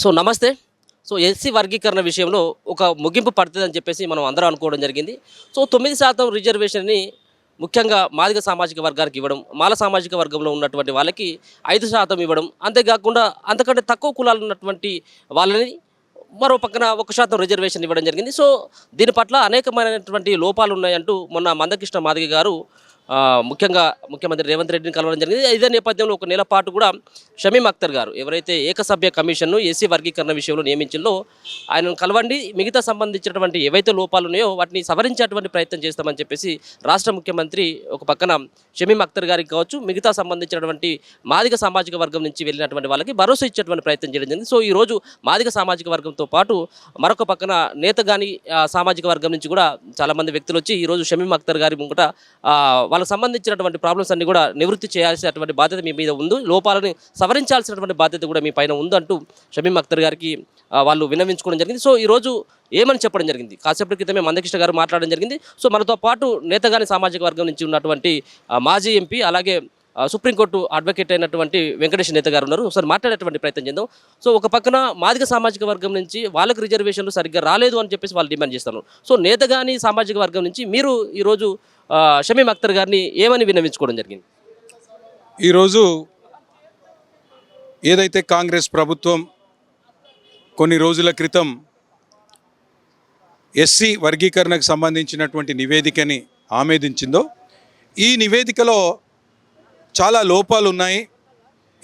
So నమస్తే. So SC వర్గీకరణ విషయంలో ఒక ముగింపు పడుతుందని చెప్పేసి మనం అందరం అనుకోవడం జరిగింది. సో 9% రిజర్వేషన్‌ని ముఖ్యంగా మాదిగ సామాజిక వర్గానికి ఇవ్వడం, మాల సామాజిక వర్గంలో ఉన్నటువంటి వాళ్ళకి 5% ఇవ్వడం, అంతేకాకుండా అంతకంటే తక్కువ కులాలు ఉన్నటువంటి వాళ్ళని మరో పక్కన 1% రిజర్వేషన్ ఇవ్వడం జరిగింది. సో దీని పట్ల అనేకమైనటువంటి లోపాలు ఉన్నాయంటూ మొన్న మందకృష్ణ మాదిగ గారు ముఖ్యంగా ముఖ్యమంత్రి రేవంత్ రెడ్డిని కలవడం జరిగింది. ఇదే నేపథ్యంలో ఒక నెల పాటు కూడా షమీమ్ అఖ్తర్ గారు ఎవరైతే ఏకసభ్య కమిషన్ను ఎస్సీ వర్గీకరణ విషయంలో నియమించిందో ఆయనను కలవండి, మిగతా సంబంధించినటువంటి ఏవైతే లోపాలు ఉన్నాయో వాటిని సవరించేటువంటి ప్రయత్నం చేస్తామని చెప్పేసి రాష్ట్ర ముఖ్యమంత్రి ఒక పక్కన షమీమ్ అఖ్తర్ గారికి కావచ్చు, మిగతా సంబంధించినటువంటి మాదిగ సామాజిక వర్గం నుంచి వెళ్ళినటువంటి వాళ్ళకి భరోసా ఇచ్చేటువంటి ప్రయత్నం చేయడం జరిగింది. సో ఈరోజు మాదిగ సామాజిక వర్గంతో పాటు మరొక పక్కన నేతగాని సామాజిక వర్గం నుంచి కూడా చాలామంది వ్యక్తులు వచ్చి ఈరోజు షమీమ్ అఖ్తర్ గారి ముంగట వాళ్ళకి సంబంధించినటువంటి ప్రాబ్లమ్స్ అన్ని కూడా నివృత్తి చేయాల్సినటువంటి బాధ్యత మీ మీద ఉంది, లోపాలను సవరించాల్సినటువంటి బాధ్యత కూడా మీ పైన ఉందంటూ షమీమ్ అఖ్తర్ గారికి వాళ్ళు విన్నవించుకోవడం జరిగింది. సో ఈరోజు ఏమని చెప్పడం జరిగింది, కాసేపటి క్రితమే మందకృష్ణ గారు మాట్లాడడం జరిగింది. సో మనతో పాటు నేతగాని సామాజిక వర్గం నుంచి ఉన్నటువంటి మాజీ ఎంపీ అలాగే సుప్రీంకోర్టు అడ్వకేట్ అయినటువంటి వెంకటేష్ నేత గారు ఉన్నారు. ఒకసారి మాట్లాడేటువంటి ప్రయత్నం చేద్దాం. సో ఒక పక్కన మాదిగ సామాజిక వర్గం నుంచి వాళ్ళకి రిజర్వేషన్లు సరిగ్గా రాలేదు అని చెప్పేసి వాళ్ళు డిమాండ్ చేస్తారు. సో నేతగాని సామాజిక వర్గం నుంచి మీరు ఈరోజు షమీమ్ అఖ్తర్ గారిని ఏమని విన్నవించుకోవడం జరిగింది? ఈరోజు ఏదైతే కాంగ్రెస్ ప్రభుత్వం కొన్ని రోజుల క్రితం ఎస్సీ వర్గీకరణకు సంబంధించినటువంటి నివేదికని ఆమోదించిందో ఈ నివేదికలో చాలా లోపాలు ఉన్నాయి.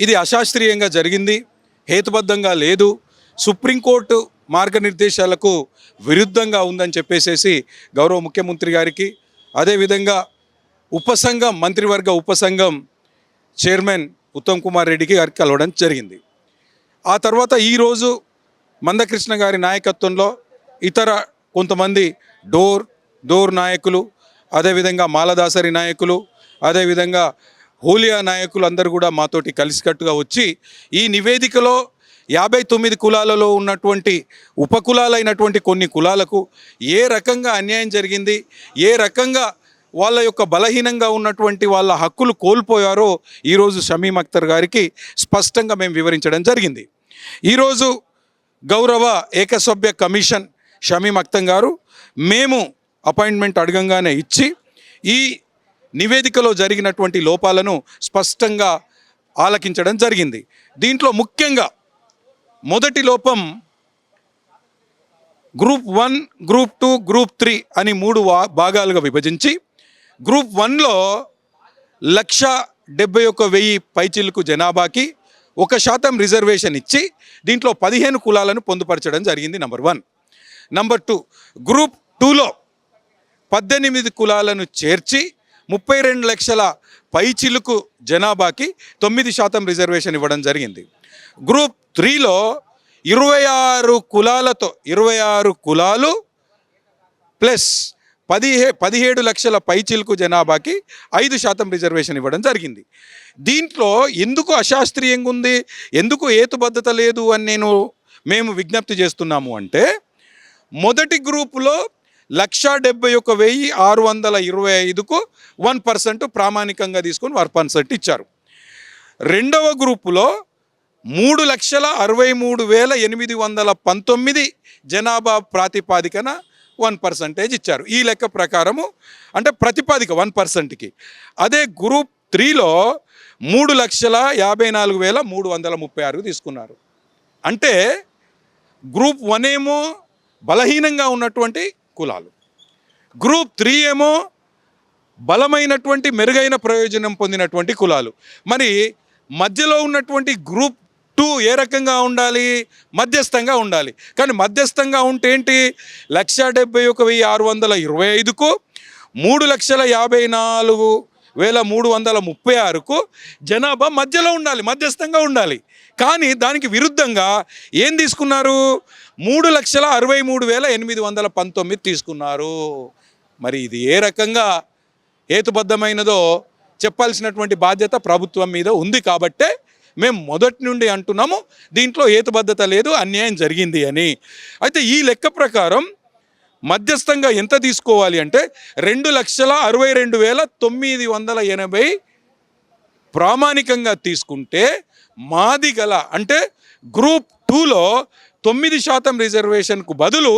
ఇది అశాస్త్రీయంగా జరిగింది, హేతుబద్ధంగా లేదు, సుప్రీంకోర్టు మార్గనిర్దేశాలకు విరుద్ధంగా ఉందని చెప్పేసి గౌరవ ముఖ్యమంత్రి గారికి, అదేవిధంగా ఉపసంఘం మంత్రివర్గ ఉపసంఘం చైర్మన్ ఉత్తమ్ కుమార్ రెడ్డికి గారికి కలవడం జరిగింది. ఆ తర్వాత ఈరోజు మందకృష్ణ గారి నాయకత్వంలో ఇతర కొంతమంది డోర్ నాయకులు, అదేవిధంగా మాలదాసరి నాయకులు, అదేవిధంగా హోలియా నాయకులు అందరూ కూడా మాతోటి కలిసికట్టుగా వచ్చి ఈ నివేదికలో 59 కులాలలో ఉన్నటువంటి ఉపకులాలైనటువంటి కొన్ని కులాలకు ఏ రకంగా అన్యాయం జరిగింది, ఏ రకంగా వాళ్ళ యొక్క బలహీనంగా ఉన్నటువంటి వాళ్ళ హక్కులు కోల్పోయారో ఈరోజు షమీమ్ అఖ్తర్ గారికి స్పష్టంగా మేము వివరించడం జరిగింది. ఈరోజు గౌరవ ఏకసభ్య కమిషన్ షమీమ్ అఖ్తర్ గారు మేము అపాయింట్మెంట్ అడగంగానే ఇచ్చి ఈ నివేదికలో జరిగినటువంటి లోపాలను స్పష్టంగా ఆలకించడం జరిగింది. దీంట్లో ముఖ్యంగా మొదటి లోపం గ్రూప్ 1, గ్రూప్ 2, గ్రూప్ 3 అని 3 భాగాలుగా విభజించి గ్రూప్ 1లో 1,71,000 పైచిలుకు జనాభాకి 1% రిజర్వేషన్ ఇచ్చి దీంట్లో 15 కులాలను పొందుపరచడం జరిగింది. నంబర్ 1. నంబర్ 2, గ్రూప్ 2లో 18 కులాలను చేర్చి 32 లక్షల పైచిలుకు జనాభాకి 9% రిజర్వేషన్ ఇవ్వడం జరిగింది. గ్రూప్ 3లో 26 కులాలతో 26 కులాలు ప్లస్ 17 లక్షల పైచిలుకు జనాభాకి 5% రిజర్వేషన్ ఇవ్వడం జరిగింది. దీంట్లో ఎందుకు అశాస్త్రీయంగా ఉంది, ఎందుకు హేతుబద్ధత లేదు అని మేము విజ్ఞప్తి చేస్తున్నాము అంటే, మొదటి గ్రూపులో 171,625కు 1% ప్రామాణికంగా తీసుకొని 1% ఇచ్చారు. రెండవ గ్రూపులో 3,63,819 జనాభా ప్రాతిపాదికన 1% ఇచ్చారు. ఈ లెక్క ప్రకారము అంటే ప్రతిపాదిక 1%కి. అదే గ్రూప్ 3లో 3,54,336 తీసుకున్నారు. అంటే గ్రూప్ 1 ఏమో బలహీనంగా ఉన్నటువంటి కులాలు, గ్రూప్ 3 ఏమో బలమైనటువంటి మెరుగైన ప్రయోజనం పొందినటువంటి కులాలు. మరి మధ్యలో ఉన్నటువంటి గ్రూప్ 2 ఏ రకంగా ఉండాలి? మధ్యస్థంగా ఉండాలి. కానీ మధ్యస్థంగా ఉంటే ఏంటి? 171,625కు 3,54,336కు జనాభా మధ్యలో ఉండాలి, మధ్యస్థంగా ఉండాలి. కానీ దానికి విరుద్ధంగా ఏం తీసుకున్నారు? 3,63,819 తీసుకున్నారు. మరి ఇది ఏ రకంగా హేతుబద్ధమైనదో చెప్పాల్సినటువంటి బాధ్యత ప్రభుత్వం మీద ఉంది. కాబట్టే మేము మొదటి నుండి అంటున్నాము దీంట్లో హేతుబద్ధత లేదు, అన్యాయం జరిగింది అని. అయితే ఈ లెక్క ప్రకారం మధ్యస్థంగా ఎంత తీసుకోవాలి అంటే 2,62,980 ప్రామాణికంగా తీసుకుంటే మాదిగల అంటే గ్రూప్ 2లో 9% రిజర్వేషన్కు బదులు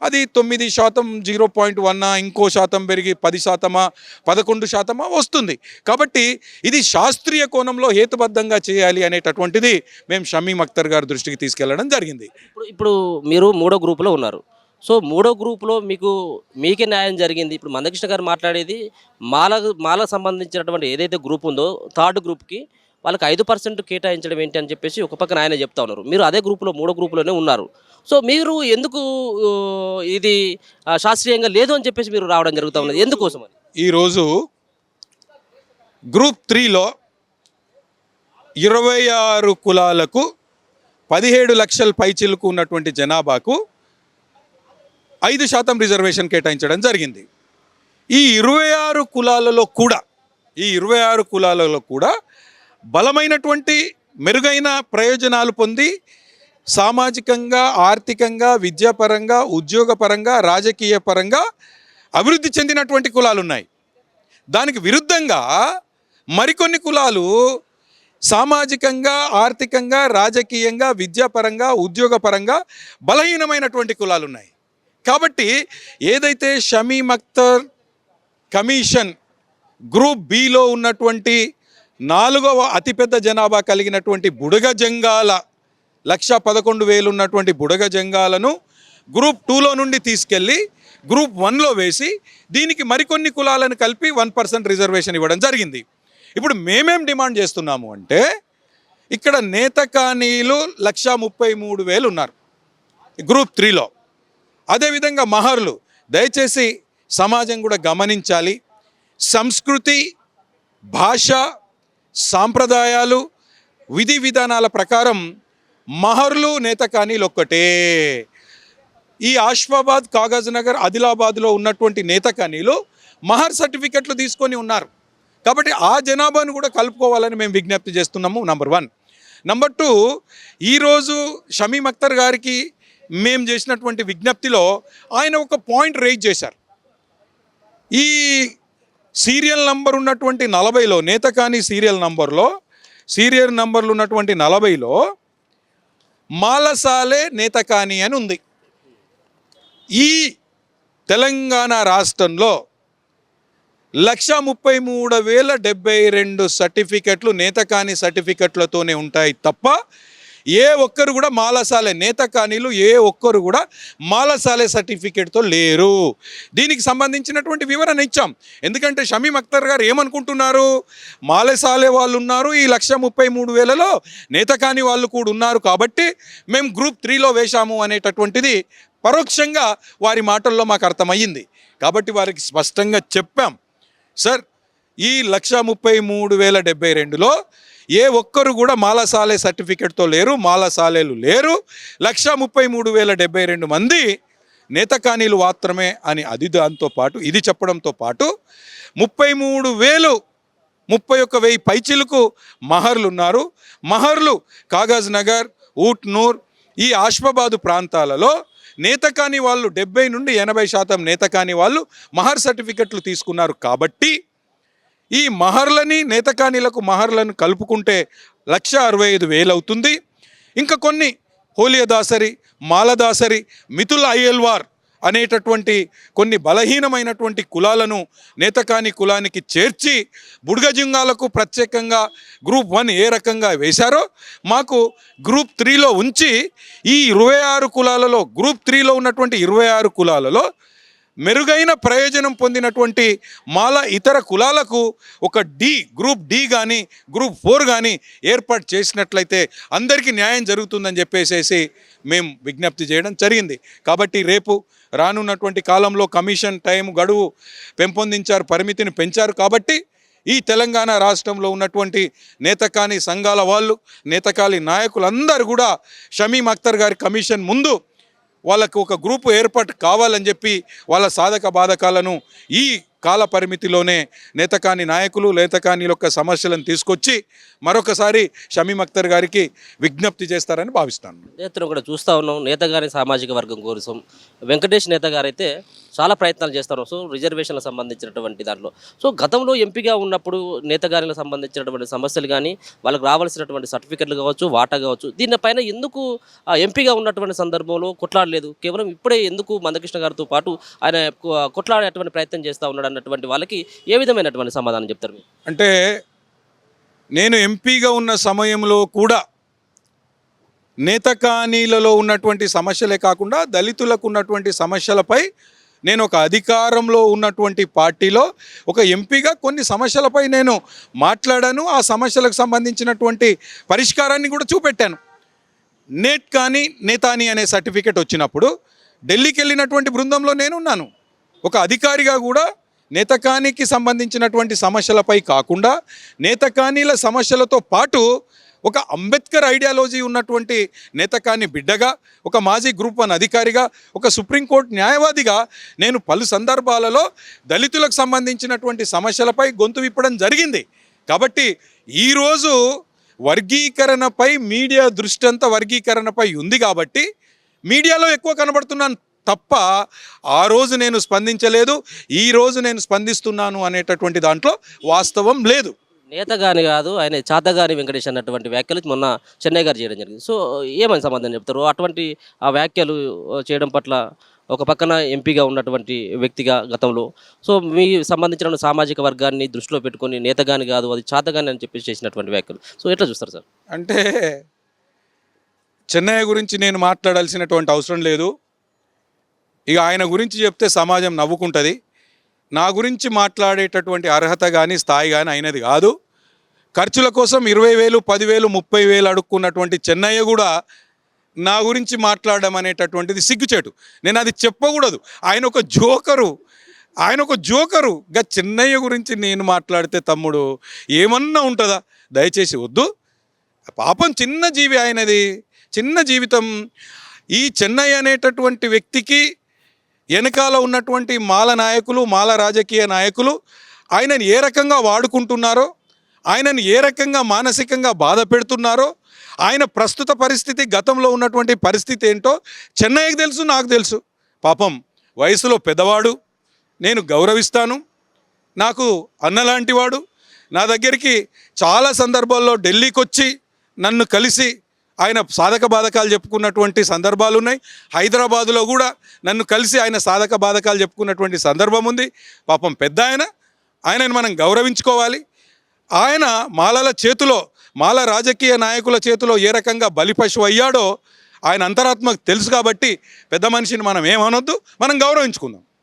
అది 9%, 0.1 ఇంకో శాతం పెరిగి 10%, 11% వస్తుంది. కాబట్టి ఇది శాస్త్రీయ కోణంలో హేతుబద్ధంగా చేయాలి అనేటటువంటిది మేము షమీమ్ అఖ్తర్ గారి దృష్టికి తీసుకెళ్లడం జరిగింది. ఇప్పుడు మీరు మూడో గ్రూపులో ఉన్నారు. సో మూడో గ్రూపులో మీకే న్యాయం జరిగింది. ఇప్పుడు మందకృష్ణ గారు మాట్లాడేది మాలకు సంబంధించినటువంటి ఏదైతే గ్రూప్ ఉందో థర్డ్ గ్రూప్కి వాళ్ళకి 5% కేటాయించడం ఏంటి అని చెప్పేసి ఒక పక్కన ఆయన చెప్తా ఉన్నారు. మీరు అదే గ్రూపులో మూడో గ్రూపులోనే ఉన్నారు. సో మీరు ఎందుకు ఇది శాస్త్రీయంగా లేదు అని చెప్పేసి మీరు రావడం జరుగుతూ ఉన్నది ఎందుకోసం అని? ఈరోజు గ్రూప్ 3లో 26 కులాలకు 17 లక్షల పైచిలకు ఉన్నటువంటి జనాభాకు 5% రిజర్వేషన్ కేటాయించడం జరిగింది. ఈ 26 కులాలలో కూడా బలమైనటువంటి మెరుగైన ప్రయోజనాలు పొంది సామాజికంగా, ఆర్థికంగా, విద్యాపరంగా, ఉద్యోగపరంగా, రాజకీయ పరంగా అభివృద్ధి చెందినటువంటి కులాలు ఉన్నాయి. దానికి విరుద్ధంగా మరికొన్ని కులాలు సామాజికంగా, ఆర్థికంగా, రాజకీయంగా, విద్యాపరంగా, ఉద్యోగపరంగా బలహీనమైనటువంటి కులాలు ఉన్నాయి. కాబట్టి ఏదైతే Shamim Akhtar commission group below ఉన్నటువంటి 4వ అతిపెద్ద జనాభా కలిగినటువంటి బుడగ జంగాల 1,11,000 ఉన్నటువంటి బుడగ జంగాలను గ్రూప్ 2లో నుండి తీసుకెళ్ళి గ్రూప్ 1లో వేసి దీనికి మరికొన్ని కులాలను కలిపి 1% రిజర్వేషన్ ఇవ్వడం జరిగింది. ఇప్పుడు మేమేం డిమాండ్ చేస్తున్నాము అంటే ఇక్కడ నేతకానీలు 1,33,000 ఉన్నారు గ్రూప్ 3లో. అదేవిధంగా మహర్లు, దయచేసి సమాజం కూడా గమనించాలి. సంస్కృతి, భాష, సాంప్రదాయాలు, విధి విధానాల ప్రకారం మహర్లు, నేతకానీలు ఒక్కటే. ఈ ఆసిఫాబాద్, కాగజ్ నగర్, ఆదిలాబాద్లో ఉన్నటువంటి నేతకానీలు మహర్ సర్టిఫికెట్లు తీసుకొని ఉన్నారు. కాబట్టి ఆ జనాభాను కూడా కలుపుకోవాలని మేము విజ్ఞప్తి చేస్తున్నాము. నంబర్ 1. నంబర్ 2, ఈరోజు షమీమ్ అఖ్తర్ గారికి మేము చేసినటువంటి విజ్ఞప్తిలో ఆయన ఒక పాయింట్ రైజ్ చేశారు. ఈ సీరియల్ నంబర్ ఉన్నటువంటి 40లో, నేతకాని సీరియల్ నంబర్లు ఉన్నటువంటి 40లో మాలసాలే నేతకాని అని ఉంది. ఈ తెలంగాణ రాష్ట్రంలో 1,33,072 సర్టిఫికెట్లు నేతకాని సర్టిఫికెట్లతోనే ఉంటాయి తప్ప ఏ ఒక్కరు కూడా మాలసాలే నేతకానీలు ఏ ఒక్కరు కూడా మాలసాలే సర్టిఫికేట్తో లేరు. దీనికి సంబంధించినటువంటి వివరణ ఇచ్చాం. ఎందుకంటే షమీమ్ అఖ్తర్ గారు ఏమనుకుంటున్నారు, మాలసాలే వాళ్ళు ఉన్నారు, ఈ 1,33,000లో నేతకాని వాళ్ళు కూడా ఉన్నారు కాబట్టి మేము గ్రూప్ 3లో వేశాము అనేటటువంటిది పరోక్షంగా వారి మాటల్లో మాకు అర్థమయ్యింది. కాబట్టి వారికి స్పష్టంగా చెప్పాం, సార్ ఈ 1,33,072లో ఏ ఒక్కరు కూడా మాలసాలే సర్టిఫికెట్తో లేరు, మాలసాలేలు లేరు. 1,33,072 మంది నేతకానీలు మాత్రమే అని దాంతో పాటు ఇది చెప్పడంతో పాటు 31,000 పైచిలకు మహర్లు ఉన్నారు. మహర్లు కాగజ్ నగర్, ఊట్నూర్, ఈ ఆసిఫాబాదు ప్రాంతాలలో నేతకాని వాళ్ళు 70 నుండి 80% నేతకాని వాళ్ళు మహర్ సర్టిఫికెట్లు తీసుకున్నారు. కాబట్టి ఈ మహర్లని, నేతకానీలకు మహర్లను కలుపుకుంటే 1,65,000 అవుతుంది. ఇంకా కొన్ని హోలియదాసరి, మాలదాసరి, మితుల అయ్యల్వార్ అనేటటువంటి కొన్ని బలహీనమైనటువంటి కులాలను నేతకాని కులానికి చేర్చి బుడగజింగాలకు ప్రత్యేకంగా గ్రూప్ 1 ఏ రకంగా వేశారో మాకు గ్రూప్ 3లో ఉంచి ఈ 26 కులాలలో గ్రూప్ 3లో ఉన్నటువంటి 26 కులాలలో మెరుగైన ప్రయోజనం పొందినటువంటి మాల ఇతర కులాలకు ఒక గ్రూప్ డి కానీ గ్రూప్ 4 కానీ ఏర్పాటు చేసినట్లయితే అందరికీ న్యాయం జరుగుతుందని చెప్పేసి మేము విజ్ఞప్తి చేయడం జరిగింది. కాబట్టి రేపు రానున్నటువంటి కాలంలో కమిషన్ టైం గడువు పెంపొందించారు, పరిమితిని పెంచారు. కాబట్టి ఈ తెలంగాణ రాష్ట్రంలో ఉన్నటువంటి నేతకాని సంఘాల వాళ్ళు, నేతకాని నాయకులందరూ కూడా షమీమ్ అఖ్తర్ గారి కమిషన్ ముందు వాళ్ళకు ఒక గ్రూపు ఏర్పాటు కావాలని చెప్పి వాళ్ళ సాధక బాధకాలను ఈ కాల పరిమితిలోనే నేతకాని నాయకులు నేతకాని యొక్క సమస్యలను తీసుకొచ్చి మరొకసారి షమీమ్ అఖ్తర్ గారికి విజ్ఞప్తి చేస్తారని భావిస్తాను. నేతను కూడా చూస్తూ ఉన్నాం. నేతగారి సామాజిక వర్గం కోసం వెంకటేష్ నేత గారు అయితే చాలా ప్రయత్నాలు చేస్తారు. సో రిజర్వేషన్లకు సంబంధించినటువంటి దాంట్లో సో గతంలో ఎంపీగా ఉన్నప్పుడు నేతగారికి సంబంధించినటువంటి సమస్యలు కానీ వాళ్ళకి రావాల్సినటువంటి సర్టిఫికెట్లు కావచ్చు వాటా కావచ్చు దీనిపైన ఎందుకు ఎంపీగా ఉన్నటువంటి సందర్భంలో కొట్లాడలేదు? కేవలం ఇప్పుడే ఎందుకు మందకృష్ణ గారితో పాటు ఆయన కొట్లాడేటువంటి ప్రయత్నం చేస్తూ ఉన్నాడు అన్నటువంటి వాళ్ళకి ఏ విధమైనటువంటి సమాధానం చెప్తారు మీరు? అంటే నేను ఎంపీగా ఉన్న సమయంలో కూడా నేతకానీలలో ఉన్నటువంటి సమస్యలే కాకుండా దళితులకు ఉన్నటువంటి సమస్యలపై నేను ఒక అధికారంలో ఉన్నటువంటి పార్టీలో ఒక ఎంపీగా కొన్ని సమస్యలపై నేను మాట్లాడాను. ఆ సమస్యలకు సంబంధించినటువంటి పరిష్కారాన్ని కూడా చూపెట్టాను. నేట్ కానీ నేతాని అనే సర్టిఫికెట్ వచ్చినప్పుడు ఢిల్లీకి వెళ్ళినటువంటి బృందంలో నేనున్నాను. ఒక అధికారిగా కూడా నేతకానికి సంబంధించినటువంటి సమస్యలపై కాకుండా నేతకానీల సమస్యలతో పాటు ఒక అంబేద్కర్ ఐడియాలజీ ఉన్నటువంటి నేతకాని బిడ్డగా, ఒక మాజీ గ్రూప్ 1 అధికారిగా, ఒక సుప్రీంకోర్టు న్యాయవాదిగా నేను పలు సందర్భాలలో దళితులకు సంబంధించినటువంటి సమస్యలపై గొంతు విప్పడం జరిగింది. కాబట్టి ఈరోజు వర్గీకరణపై మీడియా దృష్టి అంతా వర్గీకరణపై ఉంది కాబట్టి మీడియాలో ఎక్కువ కనబడుతున్నాను తప్ప ఆ రోజు నేను స్పందించలేదు, ఈ రోజు నేను స్పందిస్తున్నాను అనేటటువంటి దాంట్లో వాస్తవం లేదు. నేతగాని కాదు ఆయన చాతగాని వెంకటేష్ అన్నటువంటి వ్యాఖ్యలు మొన్న చెన్నై గారు చేయడం జరిగింది. సో ఏమని సమాధానం చెప్తారు? అటువంటి ఆ వ్యాఖ్యలు చేయడం పట్ల ఒక పక్కన ఎంపీగా ఉన్నటువంటి వ్యక్తిగా గతంలో సో మీ సంబంధించిన సామాజిక వర్గాన్ని దృష్టిలో పెట్టుకొని నేతగాని కాదు అది చాతగాని అని చెప్పి చేసినటువంటి వ్యాఖ్యలు సో ఎట్లా చూస్తారు సార్? అంటే చెన్నై గురించి నేను మాట్లాడాల్సినటువంటి అవసరం లేదు. ఇక ఆయన గురించి చెప్తే సమాజం నవ్వుకుంటుంది. నా గురించి మాట్లాడేటటువంటి అర్హత కానీ స్థాయి కానీ అయినది కాదు. ఖర్చుల కోసం 20,000, 10,000, 30,000 అడుక్కున్నటువంటి చెన్నయ్య కూడా నా గురించి మాట్లాడడం అనేటటువంటిది సిగ్గుచేటు. నేను అది చెప్పకూడదు. ఆయన ఒక జోకరు. గా చెన్నయ్య గురించి నేను మాట్లాడితే తమ్ముడు ఏమన్నా ఉంటుందా? దయచేసి వద్దు. పాపం చిన్న జీవి ఆయనది, చిన్న జీవితం. ఈ చెన్నయ్య అనేటటువంటి వ్యక్తికి వెనకాల ఉన్నటువంటి మాల నాయకులు, మాల రాజకీయ నాయకులు ఆయనను ఏ రకంగా వాడుకుంటున్నారో, ఆయనను ఏ రకంగా మానసికంగా బాధ పెడుతున్నారో, ఆయన ప్రస్తుత పరిస్థితి, గతంలో ఉన్నటువంటి పరిస్థితి ఏంటో చెన్నయ్యకి తెలుసు, నాకు తెలుసు. పాపం వయసులో పెద్దవాడు, నేను గౌరవిస్తాను. నాకు అన్నలాంటివాడు. నా దగ్గరికి చాలా సందర్భాల్లో ఢిల్లీకి వచ్చి నన్ను కలిసి ఆయన సాధక బాధకాలు చెప్పుకున్నటువంటి సందర్భాలు ఉన్నాయి. హైదరాబాదులో కూడా నన్ను కలిసి ఆయన సాధక బాధకాలు చెప్పుకున్నటువంటి సందర్భం ఉంది. పాపం పెద్ద ఆయనను మనం గౌరవించుకోవాలి. ఆయన మాలల చేతిలో, మాల రాజకీయ నాయకుల చేతిలో ఏ రకంగా బలిపశువు అయ్యాడో ఆయన అంతరాత్మకు తెలుసు. కాబట్టి పెద్ద మనిషిని మనం ఏమనొద్దు, మనం గౌరవించుకుందాం.